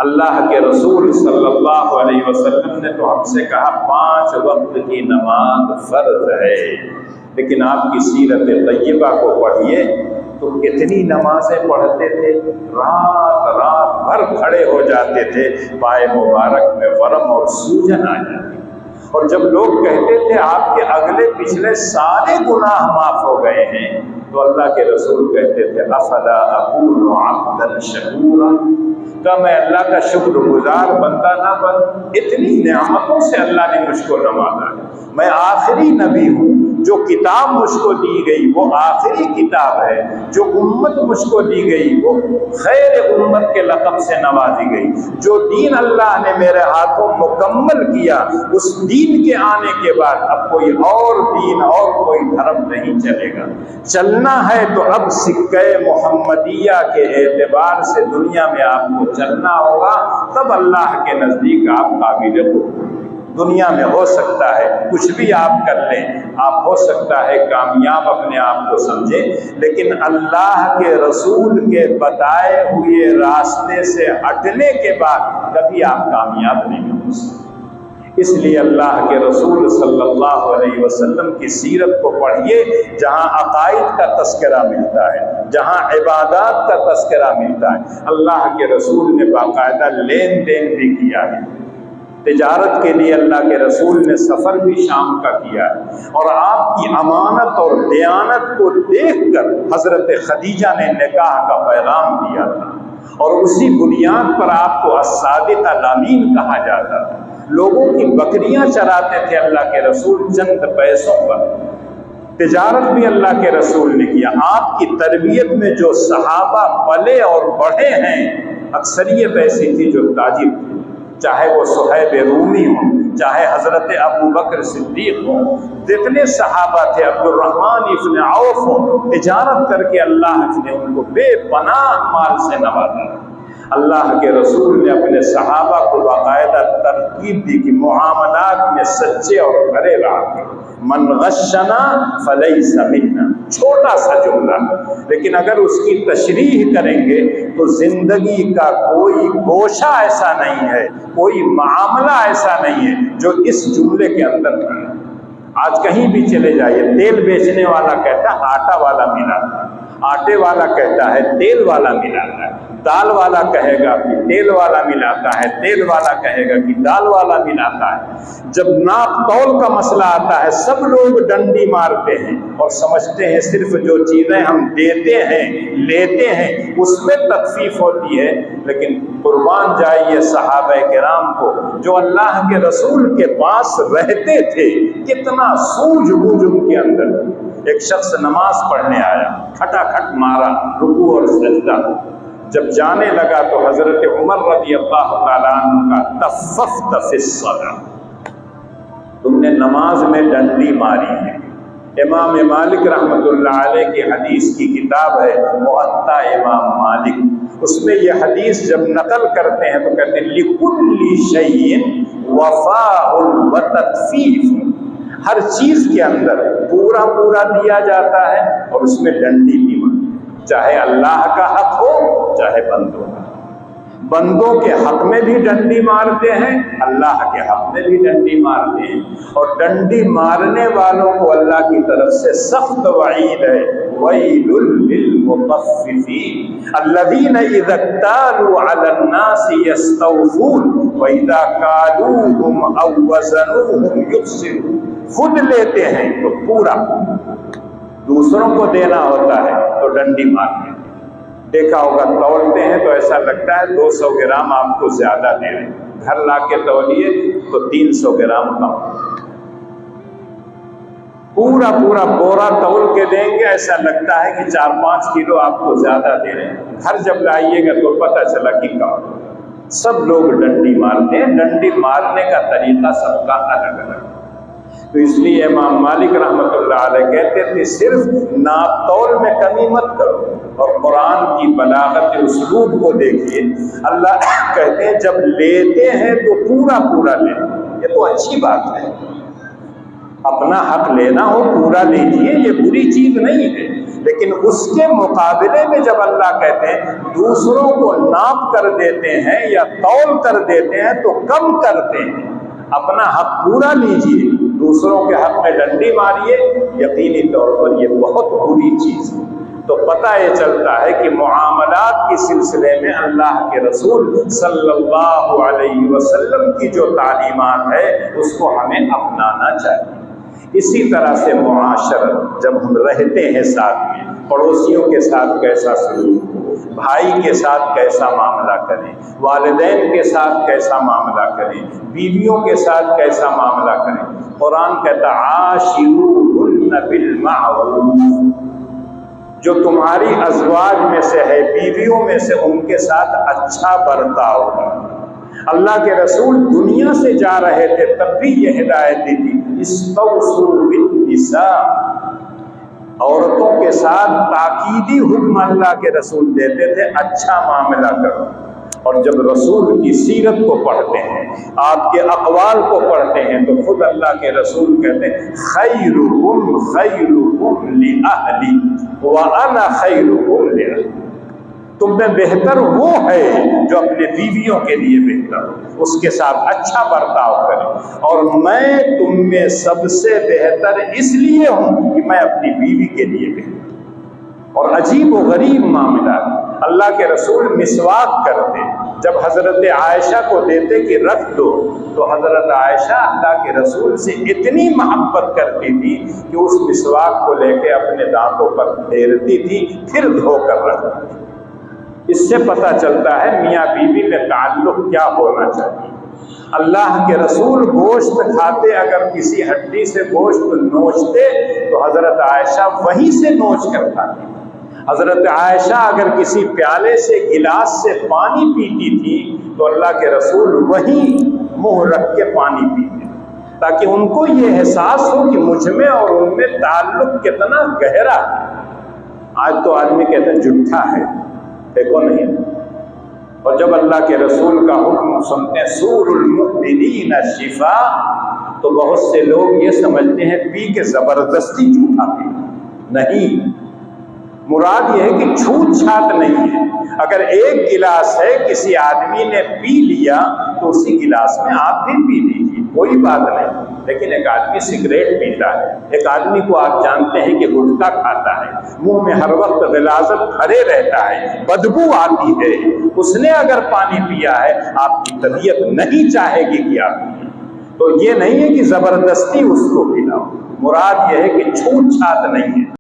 اللہ کے رسول صلی اللہ علیہ وسلم نے تو ہم سے کہا 5 وقت کی نماز فرض ہے، لیکن آپ کی سیرت طیبہ کو پڑھیے تو کتنی نمازیں پڑھتے تھے، رات بھر کھڑے ہو جاتے تھے، پائے مبارک میں ورم اور سوجن آ جاتی، اور جب لوگ کہتے تھے آپ کے اگلے پچھلے سارے گناہ معاف ہو گئے ہیں، تو اللہ کے رسول کہتے تھے افلا اکون عبدا شکورا، کیا میں اللہ کا شکر گزار بندہ نہ بن؟ اتنی نعمتوں سے اللہ نے مجھ کو نوازا ہے، میں آخری نبی ہوں، جو کتاب مجھ کو دی گئی وہ آخری کتاب ہے، جو امت مجھ کو دی گئی وہ خیر امت کے لقب سے نوازی گئی، جو دین اللہ نے میرے ہاتھوں مکمل کیا، اس دین کے آنے کے بعد اب کوئی اور دین اور کوئی دھرم نہیں چلے گا، چلنا ہے تو اب سکہ محمدیہ کے اعتبار سے دنیا میں آپ کو چلنا ہوگا، تب اللہ کے نزدیک آپ قابل قبول۔ دنیا میں ہو سکتا ہے کچھ بھی آپ کر لیں، آپ ہو سکتا ہے کامیاب اپنے آپ کو سمجھیں، لیکن اللہ کے رسول کے بتائے ہوئے راستے سے ہٹنے کے بعد کبھی آپ کامیاب نہیں ہو سکتے۔ اس لیے اللہ کے رسول صلی اللہ علیہ وسلم کی سیرت کو پڑھیے، جہاں عقائد کا تذکرہ ملتا ہے، جہاں عبادات کا تذکرہ ملتا ہے۔ اللہ کے رسول نے باقاعدہ لین دین بھی کیا ہے، تجارت کے لیے اللہ کے رسول نے سفر بھی شام کا کیا ہے، اور آپ کی امانت اور دیانت کو دیکھ کر حضرت خدیجہ نے نکاح کا پیغام دیا تھا، اور اسی بنیاد پر آپ کو الصادق الامین کہا جاتا تھا۔ لوگوں کی بکریاں چراتے تھے اللہ کے رسول چند پیسوں پر، تجارت بھی اللہ کے رسول نے کیا۔ آپ کی تربیت میں جو صحابہ پلے اور بڑھے ہیں، اکثریت ایسی تھی جو تاجر تھی، چاہے وہ صہیب رومی ہوں، چاہے حضرت ابو بکر صدیق ہوں، جتنے صحابہ تھے، عبد الرحمن ابن عوف ہوں، تجارت کر کے اللہ نے ان کو بے پناہ مال سے نوازا۔ اللہ کے رسول نے اپنے صحابہ کو باقاعدہ ترغیب دی کہ معاملات میں سچے اور کھرے رہا کرو، من غشنا فلیس منا، چھوٹا سا جملہ، لیکن اگر اس کی تشریح کریں گے تو زندگی کا کوئی گوشہ ایسا نہیں ہے، کوئی معاملہ ایسا نہیں ہے جو اس جملے کے اندر ہے۔ آج کہیں بھی چلے جائیے، تیل بیچنے والا کہتا ہے آٹا والا ملاتا ہے، آٹے والا کہتا ہے تیل والا ملاتا ہے، دال والا کہے گا کہ تیل والا ملاتا ہے، تیل والا کہے گا کہ دال والا ملاتا ہے۔ جب ناپ تول کا مسئلہ آتا ہے، سب لوگ ڈنڈی مارتے ہیں اور سمجھتے ہیں صرف جو چیزیں ہم دیتے ہیں لیتے ہیں اس میں تخفیف ہوتی ہے، لیکن قربان جائیے صحابہ کرام کو جو اللہ کے رسول کے پاس رہتے تھے، کتنا سوجھ بوجھ ان کے اندر۔ ایک شخص نماز پڑھنے آیا، کھٹا کھٹ مارا رکوع اور سجدہ، جب جانے لگا تو حضرت عمر رضی اللہ تعالیٰ عنہ کا تففت فی الصلاۃ، تم نے نماز میں ڈنڈی ماری ہے۔ امام مالک رحمۃ اللہ علیہ کی حدیث کی کتاب ہے موطا امام مالک، اس میں یہ حدیث جب نقل کرتے ہیں تو کہتے ہیں لِكُلِّ شَيْءٍ وَفَاءٌ وَتَطْفِيفٌ، ہر چیز کے اندر پورا پورا دیا جاتا ہے اور اس میں ڈنڈی بھی ملتی، چاہے اللہ کا حق ہو چاہے بندوں کا۔ بندوں کے حق میں بھی ڈنڈی مارتے ہیں، اللہ کے حق میں بھی ڈنڈی مارتے ہیں، اور ڈنڈی مارنے والوں کو اللہ کی طرف سے سخت وعید ہے، وَيْلٌ لِّلْمُطَفِّفِينَ الَّذِينَ إِذَا اكْتَالُوا عَلَى النَّاسِ يَسْتَوْفُونَ وَإِذَا كَالُوهُمْ أَوْ وَّزَنُوهُمْ يُخْسِرُونَ، خود لیتے ہیں تو پورا، دوسروں کو دینا ہوتا ہے تو ڈنڈی مارتے ہیں۔ دیکھا ہوگا تولتے ہیں تو ایسا لگتا ہے 200 گرام آپ کو زیادہ دے رہے ہیں، گھر لا کے تولیے تو 300 گرام کم، پورا پورا بورا تول کے دیں گے، ایسا لگتا ہے کہ 4-5 کلو آپ کو زیادہ دے رہے ہیں، گھر جب لائیے گا تو پتہ چلا کہ کم۔ سب لوگ ڈنڈی مارتے ہیں، ڈنڈی مارنے کا طریقہ سب کا الگ الگ ہے۔ تو اس لیے امام مالک رحمۃ اللہ علیہ کہتے تھے صرف ناپ تول میں کمی مت کرو، اور قرآن کی بلاغت اسلوب کو دیکھیے، اللہ کہتے ہیں جب لیتے ہیں تو پورا پورا لیں، یہ تو اچھی بات ہے، اپنا حق لینا ہو پورا لیجئے، یہ بری چیز نہیں ہے، لیکن اس کے مقابلے میں جب اللہ کہتے ہیں دوسروں کو ناپ کر دیتے ہیں یا تول کر دیتے ہیں تو کم کرتے ہیں، اپنا حق پورا لیجئے، دوسروں کے حق میں ڈنڈی ماریے، یقینی طور پر یہ بہت بری چیز ہے۔ تو پتہ یہ چلتا ہے کہ معاملات کے سلسلے میں اللہ کے رسول صلی اللہ علیہ وسلم کی جو تعلیمات ہے اس کو ہمیں اپنانا چاہیے۔ اسی طرح سے معاشرت، جب ہم رہتے ہیں ساتھ میں، پڑوسیوں کے ساتھ کیسا سلوک ہو، بھائی کے ساتھ کیسا معاملہ کریں، والدین کے ساتھ کیسا معاملہ کریں، بیویوں کے ساتھ کیسا معاملہ کریں۔ قرآن کہتا عاشروہن بالمعروف، جو تمہاری ازواج میں سے ہے، بیویوں میں سے، ان کے ساتھ اچھا برتاؤ کرو۔ اللہ کے رسول دنیا سے جا رہے تھے تب بھی یہ ہدایت دی تھی، استوصوا بالنساء، عورتوں کے ساتھ تاکیدی حکم اللہ کے رسول دیتے تھے، اچھا معاملہ کرو۔ اور جب رسول کی سیرت کو پڑھتے ہیں، آپ کے اقوال کو پڑھتے ہیں، تو خود اللہ کے رسول کہتے ہیں خیرکم خیرکم لأہلی وَأَنَا خَيْرُكُمْ لِأَهْلِي، تم میں بہتر وہ ہے جو اپنے بیویوں کے لیے بہتر ہو، اس کے ساتھ اچھا برتاؤ کرے، اور میں تم میں سب سے بہتر اس لیے ہوں کہ میں اپنی بیوی کے لیے بہتر ہوں۔ اور عجیب و غریب معاملہ، اللہ کے رسول مسواک کرتے، جب حضرت عائشہ کو دیتے کہ رکھ دو، تو حضرت عائشہ اللہ کے رسول سے اتنی محبت کرتی تھی کہ اس مسواک کو لے کے اپنے دانتوں پر پھیرتی تھی، پھر دھو کر رکھتی تھی۔ اس سے پتہ چلتا ہے میاں بیوی میں تعلق کیا ہونا چاہیے۔ اللہ کے رسول گوشت کھاتے، اگر کسی ہڈی سے گوشت نوچتے تو حضرت عائشہ وہیں سے نوچ کر کھاتی۔ حضرت عائشہ اگر کسی پیالے سے، گلاس سے پانی پیتی تھی تو اللہ کے رسول وہیں منہ رکھ کے پانی پیتے، تاکہ ان کو یہ احساس ہو کہ مجھ میں اور ان میں تعلق کتنا گہرا ہے۔ آج تو آدمی کہتے ہیں جھوٹا ہے، دیکھو نہیں۔ اور جب اللہ کے رسول کا حکم سنتے ہیں سور المؤمنین شفاء، تو بہت سے لوگ یہ سمجھتے ہیں پی کے زبردستی جھوٹا پی، نہیں، مراد یہ ہے کہ چھوت چھات نہیں ہے۔ اگر ایک گلاس ہے کسی آدمی نے پی لیا تو اسی گلاس میں آپ بھی پی لیجیے، کوئی بات نہیں۔ لیکن ایک آدمی سگریٹ پیتا ہے، ایک آدمی کو آپ جانتے ہیں کہ گٹکا کھاتا ہے، منہ میں ہر وقت غلاظت بھرے رہتا ہے، بدبو آتی ہے، اس نے اگر پانی پیا ہے آپ کی طبیعت نہیں چاہے گی کہ آپ پیئیں، تو یہ نہیں ہے کہ زبردستی اس کو پلاؤ، مراد یہ ہے کہ چھوت چھات نہیں ہے۔